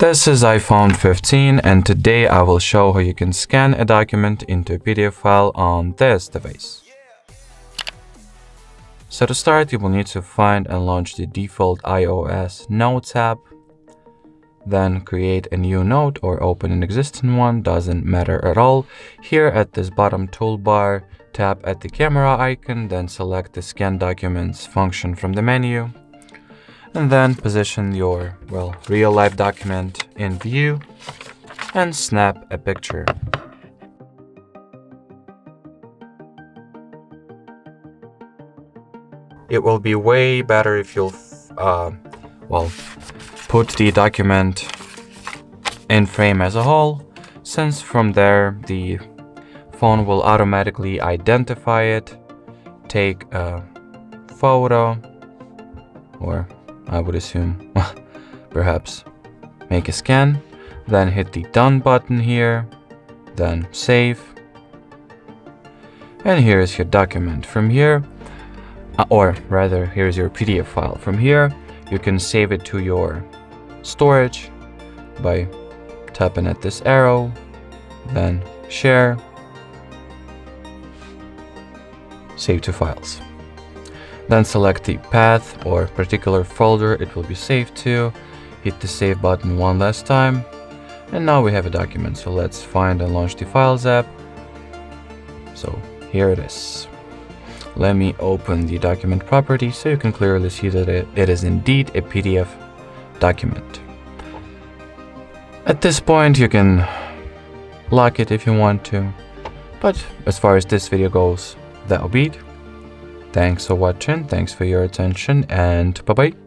This is iPhone 15 and today I will show how you can scan a document into a PDF file on this device. So to start, you will need to find and launch the default iOS Notes app. Then create a new note or open an existing one, doesn't matter at all. Here at this bottom toolbar, tap at the camera icon, then select the Scan Documents function from the menu. And then position your, real-life document in view and snap a picture. It will be way better if you'll, put the document in frame as a whole, since from there the phone will automatically identify it, take a photo, or I would assume, perhaps make a scan, then hit the done button here, then save. And here's your document. From here, or rather, here's your PDF file. From here, you can save it to your storage by tapping at this arrow, then share, save to files. Then select the path or particular folder it will be saved to, hit the save button one last time, and now we have a document. So let's find and launch the Files app. So here it is. Let me open the document property so you can clearly see that it is indeed a PDF document. At this point you can lock it if you want to, but as far as this video goes, that'll be it. Thanks for watching, thanks for your attention, and bye-bye.